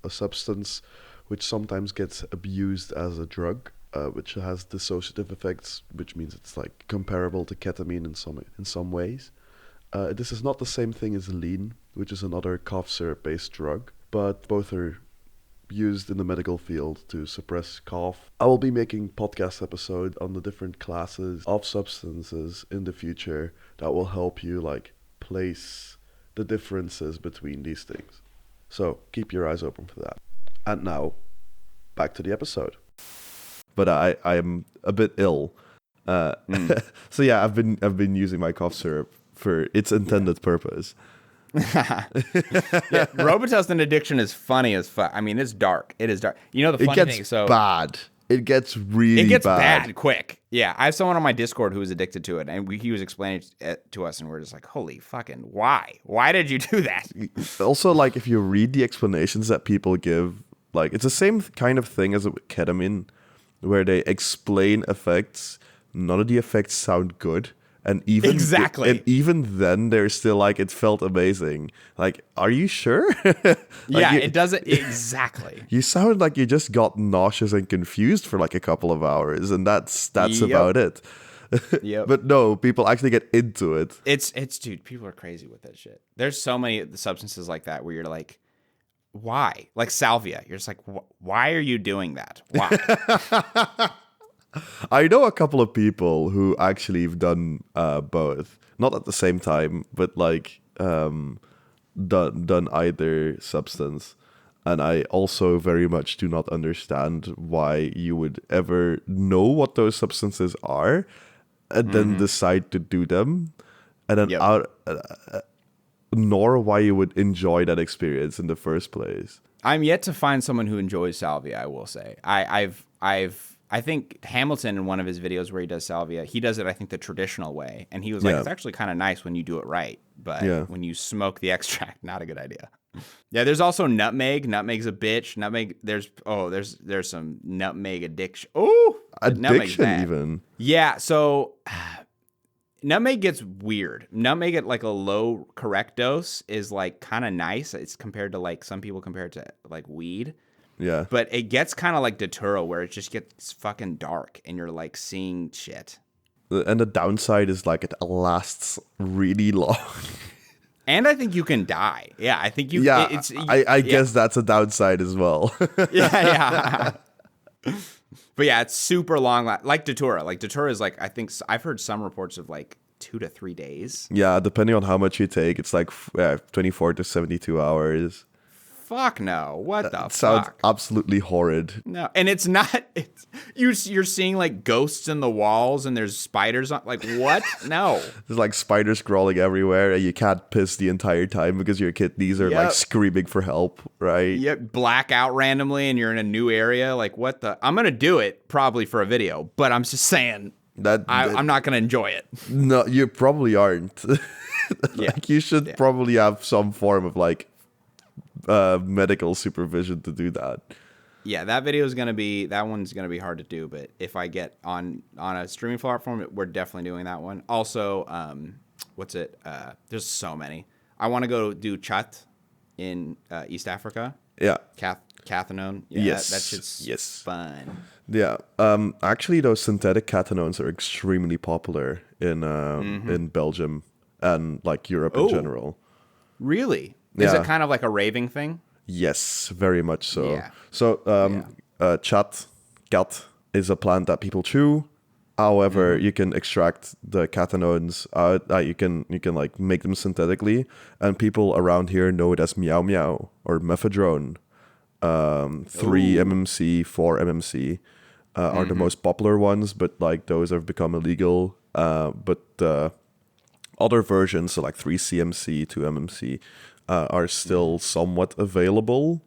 substance which sometimes gets abused as a drug, which has dissociative effects, which means it's like comparable to ketamine in some ways. This is not the same thing as lean, which is another cough syrup-based drug, but both are used in the medical field to suppress cough. I will be making podcast episodes on the different classes of substances in the future that will help you like place the differences between these things. So keep your eyes open for that. And now, back to the episode. But I am a bit ill. So yeah, I've been using my cough syrup for its intended purpose. Yeah, Robitussin addiction is funny as fuck. I mean, it's dark. It is dark. You know the funny thing. So bad. It gets really bad quick. Yeah, I have someone on my Discord who was addicted to it, and he was explaining it to us, and we're just like, "Holy fucking why? Why did you do that?" Also, like if you read the explanations that people give, like it's the same kind of thing as with ketamine, where they explain effects. None of the effects sound good. And even then, they're still like, it felt amazing. Like, are you sure? Yeah, it doesn't exactly. You sound like you just got nauseous and confused for like a couple of hours, and that's about it. Yep. But no, people actually get into it. It's dude, people are crazy with that shit. There's so many substances like that where you're like, why? Like salvia, you're just like, why are you doing that? Why? I know a couple of people who actually have done both, not at the same time, but like done either substance. And I also very much do not understand why you would ever know what those substances are and then decide to do them, and then nor why you would enjoy that experience in the first place. I'm yet to find someone who enjoys salvia, I will say. I think Hamilton, in one of his videos where he does salvia, he does it, I think, the traditional way. And he was like, it's actually kind of nice when you do it right. But when you smoke the extract, not a good idea. Yeah, there's also nutmeg. Nutmeg's a bitch. Nutmeg, there's some nutmeg addiction. Oh, addiction even. Yeah, so nutmeg gets weird. Nutmeg at like a low correct dose is like kind of nice. It's compared to like some people compare it to like weed. Yeah. But it gets kind of like Datura, where it just gets fucking dark and you're like seeing shit. And the downside is like it lasts really long. And I think you can die. Yeah, I think you. Yeah, I guess that's a downside as well. yeah. But yeah, it's super long. Like Datura. Like Datura is like, I think I've heard some reports of like 2 to 3 days. Yeah, depending on how much you take, it's like 24 to 72 hours. Fuck no. What the fuck? Sounds absolutely horrid. No, and it's not. You're seeing like ghosts in the walls and there's spiders on. Like what? No. There's like spiders crawling everywhere and you can't piss the entire time because your kidneys are like screaming for help, right? Yep. Black out randomly and you're in a new area. Like what the? I'm gonna do it probably for a video, but I'm just saying that I'm not gonna enjoy it. No, you probably aren't. Like you should probably have some form of like medical supervision to do that. Yeah, that one's gonna be hard to do, but if I get on a streaming platform, we're definitely doing that one. Also, what's it? There's so many. I want to go do Chat in East Africa. Yeah. Cathinone. Yeah, yes. That shit's fun. Yeah. Actually, those synthetic cathinones are extremely popular in Belgium and like Europe in general. Really? Is it kind of like a raving thing? Yes, very much so. Yeah. So, cat is a plant that people chew. However, you can extract the cathinones out. You can like make them synthetically, and people around here know it as meow meow or mephedrone. 3 mmC, 4 mmC are the most popular ones, but like those have become illegal. But other versions, so like 3 CMC, 2 mmC, are still somewhat available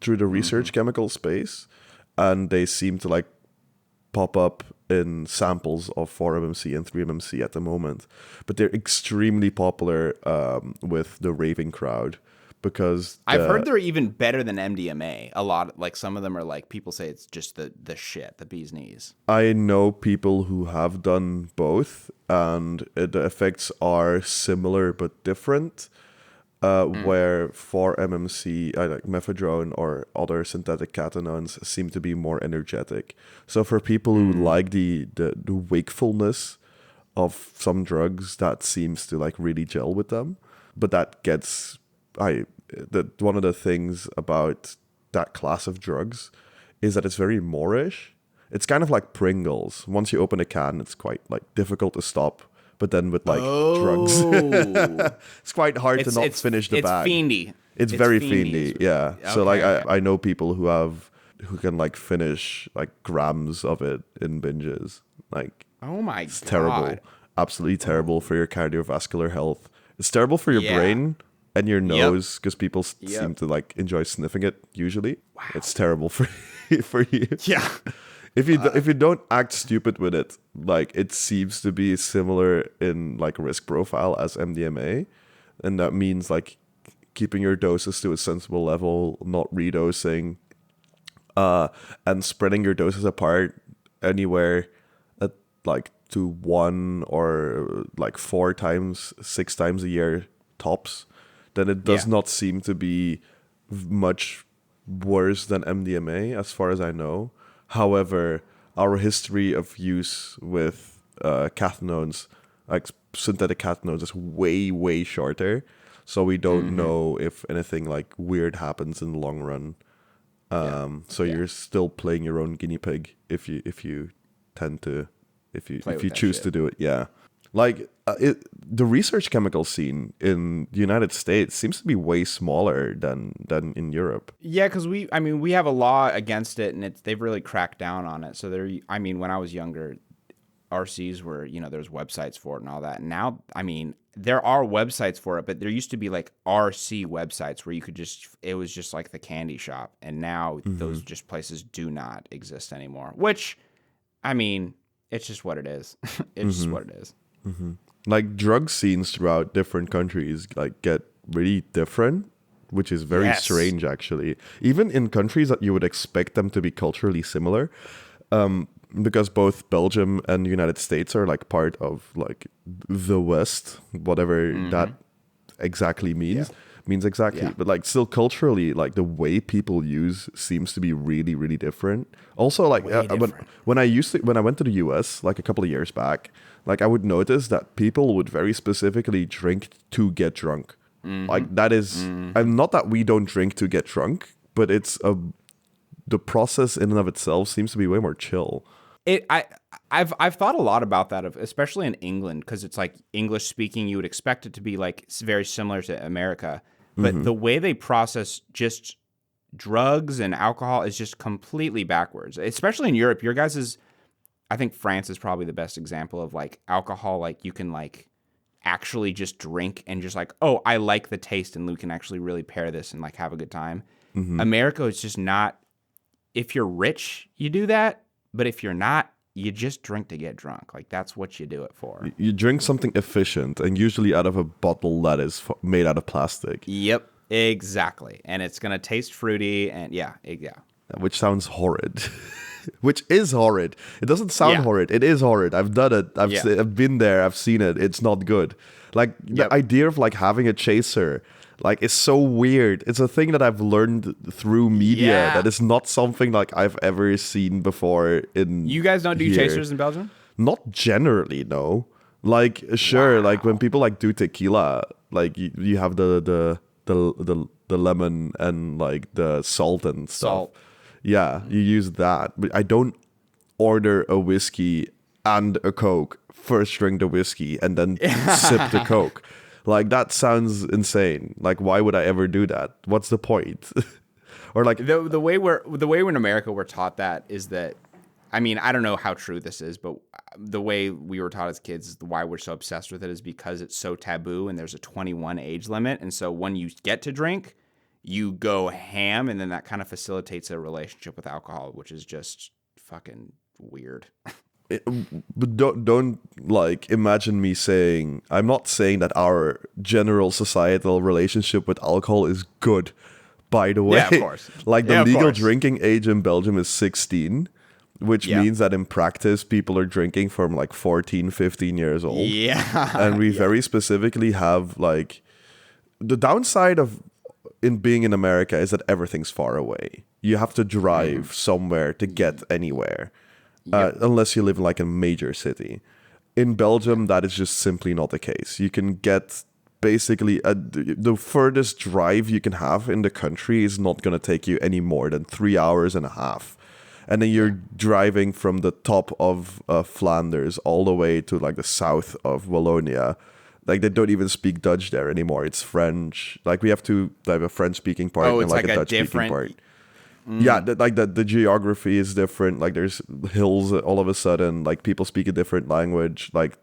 through the research chemical space, and they seem to like pop up in samples of 4 mmC and 3 mmC at the moment. But they're extremely popular with the raving crowd because I've heard they're even better than MDMA. A lot, like some of them are like people say it's just the shit, the bee's knees. I know people who have done both, and the effects are similar but different. Where 4 mmC, like mephedrone or other synthetic catenones, seem to be more energetic. So for people who like the wakefulness of some drugs, that seems to like really gel with them. But that gets one of the things about that class of drugs is that it's very Moorish. It's kind of like Pringles. Once you open a can, it's quite like difficult to stop. But then with like drugs, it's quite hard to not finish the bag. It's fiendy. It's very fiendy, yeah. Okay, so like I know people who can like finish like grams of it in binges. Like, oh my god, it's terrible, absolutely terrible for your cardiovascular health. It's terrible for your brain and your nose because people seem to like enjoy sniffing it. Usually, it's terrible for you. Yeah. If you don't act stupid with it, like it seems to be similar in like risk profile as MDMA, and that means like keeping your doses to a sensible level, not redosing, and spreading your doses apart anywhere at like to 1 or like 4 times, 6 times a year tops. Then it does not seem to be much worse than MDMA as far as I know. However, our history of use with cathinones, like synthetic cathinones, is way, way shorter. So we don't know if anything like weird happens in the long run. So you're still playing your own guinea pig if you choose to do it. Yeah. Like the research chemical scene in the United States seems to be way smaller than in Europe. Yeah, because we have a law against it, and they've really cracked down on it. So when I was younger, RCs were, there's websites for it and all that. And now, there are websites for it, but there used to be like RC websites where you could it was just like the candy shop. And now those just places do not exist anymore, which I mean, it's just what it is. It's just what it is. Like drug scenes throughout different countries like get really different, which is very strange actually. Even in countries that you would expect them to be culturally similar, because both Belgium and the United States are like part of like the West, whatever that exactly means. Means exactly, but like still culturally, like the way people use seems to be really, really different. Also, like when I went to the US like a couple of years back, like I would notice that people would very specifically drink to get drunk. Like that is, and not that we don't drink to get drunk, but the process in and of itself seems to be way more chill. I've thought a lot about that, especially in England, because it's like English speaking, you would expect it to be like very similar to America, but the way they process just drugs and alcohol is just completely backwards. Especially in Europe, your guys is, I think France is probably the best example of like alcohol. Like you can like actually just drink and just like, oh, I like the taste, and we can actually really pair this and like have a good time. America is just not. If you're rich, you do that. But if you're not, you just drink to get drunk. Like, that's what you do it for. You drink something efficient, and usually out of a bottle that is made out of plastic. Yep, exactly. And it's going to taste fruity, and yeah. Which sounds horrid. Which is horrid. It doesn't sound horrid. It is horrid. I've done it. I've been there. I've seen it. It's not good. Like, the idea of, like, having a chaser... like, it's so weird. It's a thing that I've learned through media that is not something like I've ever seen before in You guys don't do here. chasers in Belgium? Not generally, no. Like, sure, like when people like do tequila, like you have the lemon and like the salt and stuff. Yeah, you use that. But I don't order a whiskey and a Coke, first drink the whiskey and then sip the Coke. Like, that sounds insane. Like, why would I ever do that? What's the point? Or like the way we're in America we're taught that is that, I mean, I don't know how true this is, but the way we were taught as kids is why we're so obsessed with it is because it's so taboo and there's a 21 age limit. And so when you get to drink, you go ham, and then that kind of facilitates a relationship with alcohol, which is just fucking weird. But don't like imagine me saying, I'm not saying that our general societal relationship with alcohol is good, by the way. Yeah, of course. Like the legal drinking age in Belgium is 16, which means that in practice people are drinking from like 14, 15 years old. Yeah. And we very specifically have like the downside of in being in America is that everything's far away. You have to drive somewhere to get anywhere. Unless you live in like a major city. In Belgium, that is just simply not the case. You can get basically the furthest drive you can have in the country is not going to take you any more than 3 hours and a half. And then you're driving from the top of Flanders all the way to like the south of Wallonia. Like, they don't even speak Dutch there anymore. It's French. Like, we have to have a French-speaking part and like a Dutch-speaking part. Yeah, the geography is different. Like, there's hills all of a sudden. Like, people speak a different language. Like,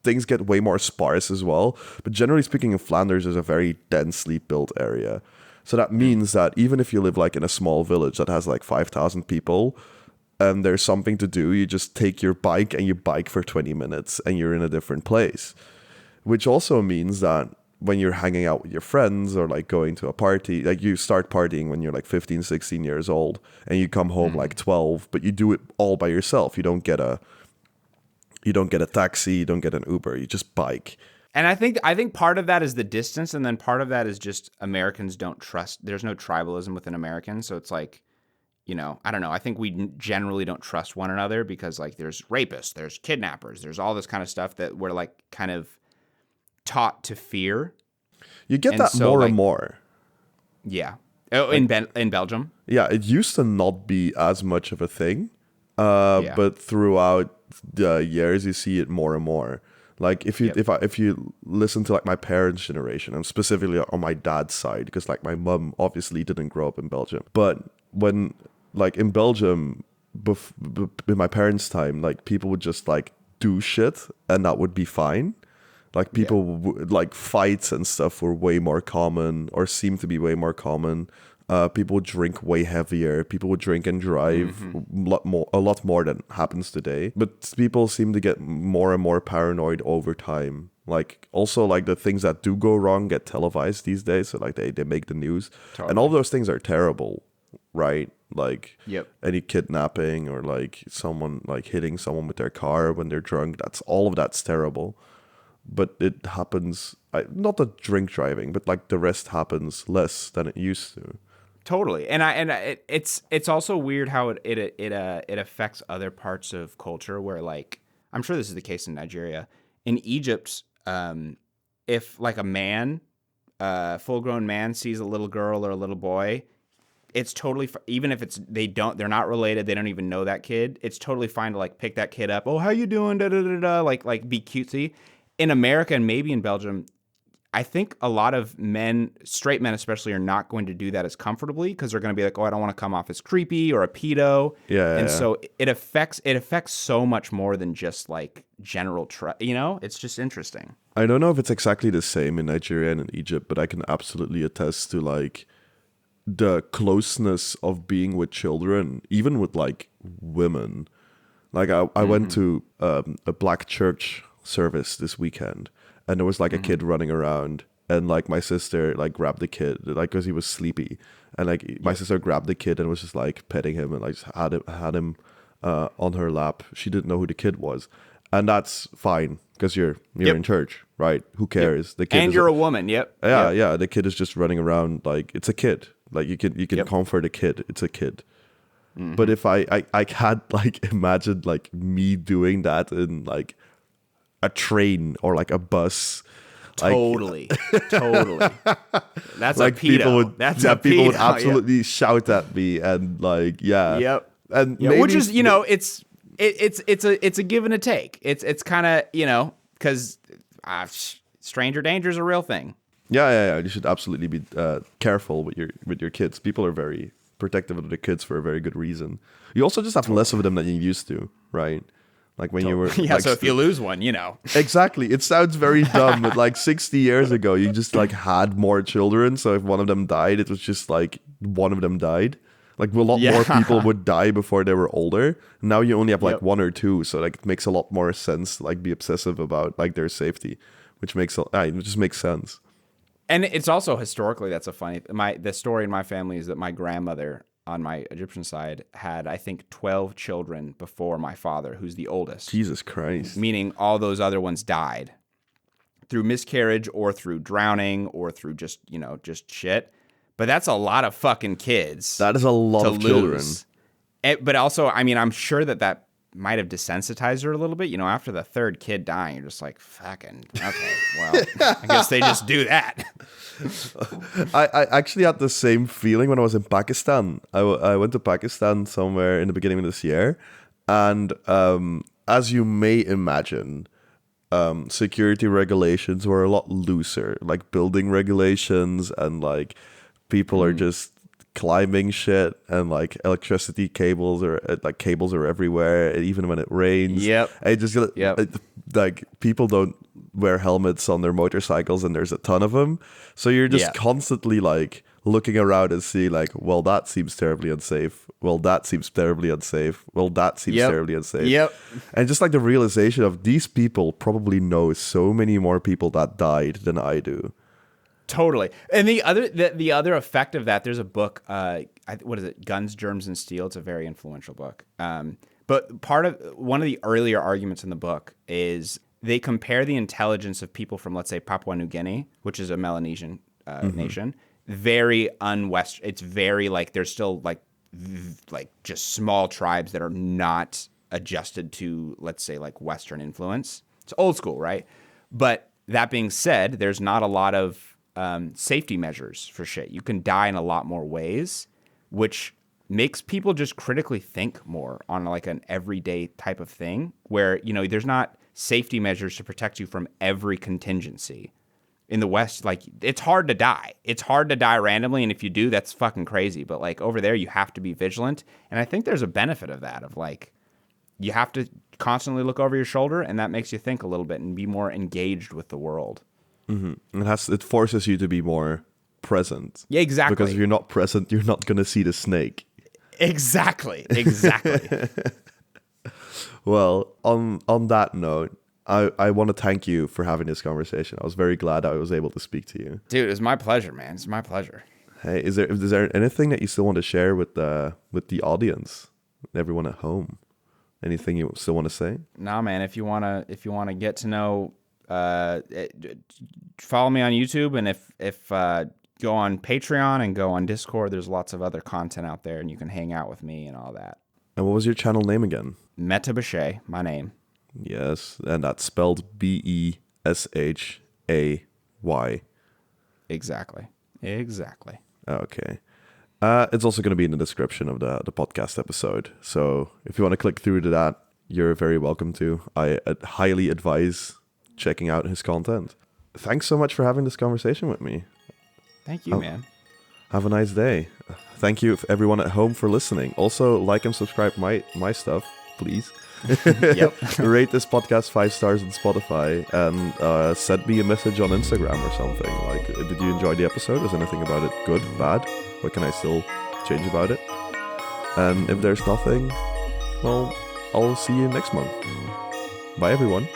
things get way more sparse as well. But generally speaking, in Flanders is a very densely built area. So that means that even if you live like in a small village that has like 5,000 people and there's something to do, you just take your bike and you bike for 20 minutes and you're in a different place. Which also means that when you're hanging out with your friends or like going to a party, like you start partying when you're like 15, 16 years old and you come home like 12, but you do it all by yourself. You don't get a taxi, you don't get an Uber, you just bike. And I think part of that is the distance, and then part of that is just Americans don't trust. There's no tribalism within Americans, so it's like, you know, I don't know. I think we generally don't trust one another because like there's rapists, there's kidnappers, there's all this kind of stuff that we're like kind of taught to fear. You get that more and more. Yeah. Oh, in Belgium? Yeah, it used to not be as much of a thing. But throughout the years you see it more and more. Like if you listen to like my parents' generation, and specifically on my dad's side, because like my mom obviously didn't grow up in Belgium. But when like in Belgium, in my parents' time, like people would just like do shit and that would be fine. Like people like fights and stuff were way more common or seemed to be way more common. People would drink way heavier. People would drink and drive a lot more than happens today. But people seem to get more and more paranoid over time. Like, also, like, the things that do go wrong get televised these days. So, like, they make the news. Totally. And all those things are terrible, right? Like, any kidnapping or, like, someone, like, hitting someone with their car when they're drunk. All of that's terrible. But it happens, not the drink driving, but, like, the rest happens less than it used to. Totally, it's also weird how it affects other parts of culture where, like, I'm sure this is the case in Nigeria. In Egypt, if like a man, full grown man sees a little girl or a little boy, it's totally even if they're not related, they don't even know that kid. It's totally fine to like pick that kid up. Oh, how you doing? Da da da da. Like be cutesy. In America and maybe in Belgium, I think a lot of men, straight men especially, are not going to do that as comfortably because they're going to be like, oh, I don't want to come off as creepy or a pedo. So it affects so much more than just like general it's just interesting. I don't know if it's exactly the same in Nigeria and in Egypt, but I can absolutely attest to like the closeness of being with children, even with like women. Like I went to a black church service this weekend. And there was like a kid running around, and like my sister like grabbed the kid, like because he was sleepy, and like my sister grabbed the kid and was just like petting him and like just had him on her lap. She didn't know who the kid was, and that's fine because you're in church, right? Who cares? The kid and you're a woman. Yeah. The kid is just running around like it's a kid. Like you can comfort a kid. It's a kid. But if I had like imagined like me doing that in like a train or like a bus. Totally. That's like a pedo. People would absolutely shout at me and like, And maybe, which is, it's a give and a take. It's kind of, because stranger danger is a real thing. Yeah. You should absolutely be careful with your kids. People are very protective of their kids for a very good reason. You also just have less of them than you used to, right? Like when you were... so if you lose one, Exactly. It sounds very dumb, but like 60 years ago, you just like had more children. So if one of them died, it was just like one of them died. Like a lot more people would die before they were older. Now you only have like one or two. So like it makes a lot more sense to like be obsessive about like their safety, which just makes sense. And it's also historically, that's a funny... The story in my family is that my grandmother... on my Egyptian side, had, I think, 12 children before my father, who's the oldest. Jesus Christ. Meaning all those other ones died through miscarriage or through drowning or through just shit. But that's a lot of fucking kids. That is a lot of children. But also, I mean, I'm sure that might have desensitized her a little bit. After the third kid dying, you're just like, fucking, okay, well, I guess they just do that. I actually had the same feeling when I was in Pakistan. I went to Pakistan somewhere in the beginning of this year. And as you may imagine, security regulations were a lot looser. Like building regulations and like people are just climbing shit, and like electricity cables are everywhere, even when it rains. Like people don't wear helmets on their motorcycles, and there's a ton of them, so you're just constantly like looking around and see like, well, that seems terribly unsafe, well, that seems terribly unsafe, well, that seems terribly unsafe. And just like the realization of these people probably know so many more people that died than I do. Totally. And the other effect of that, there's a book, what is it? Guns, Germs, and Steel. It's a very influential book. But one of the earlier arguments in the book is they compare the intelligence of people from, let's say, Papua New Guinea, which is a Melanesian nation, very un-Western. It's very like there's still like just small tribes that are not adjusted to, let's say, like Western influence. It's old school, right? But that being said, there's not a lot of safety measures for shit. You can die in a lot more ways, which makes people just critically think more on like an everyday type of thing where, there's not safety measures to protect you from every contingency. In the West, like it's hard to die. It's hard to die randomly. And if you do, that's fucking crazy. But like over there, you have to be vigilant. And I think there's a benefit of that, of like, you have to constantly look over your shoulder, and that makes you think a little bit and be more engaged with the world. It forces you to be more present. Yeah, exactly. Because if you're not present, you're not going to see the snake. Exactly. Well, on that note, I want to thank you for having this conversation. I was very glad I was able to speak to you. Dude, it's my pleasure, man. It's my pleasure. Hey, is there anything that you still want to share with the audience, everyone at home? Anything you still want to say? Nah, man. If you wanna get to know, follow me on YouTube, and if go on Patreon and go on Discord. There's lots of other content out there, and you can hang out with me and all that. And what was your channel name again? Metta Beshay, my name. Yes, and that's spelled Beshay. Exactly. Okay. It's also going to be in the description of the podcast episode. So if you want to click through to that, you're very welcome to. I highly advise checking out his content. Thanks so much for having this conversation with me. Thank you, man. Have a nice day. Thank you everyone at home for listening. Also, like and subscribe my stuff, please. Yep. Rate this podcast 5 stars on Spotify and send me a message on Instagram or something. Like, did you enjoy the episode? Is anything about it good, bad? What can I still change about it? And if there's nothing, well, I'll see you next month. Bye, everyone.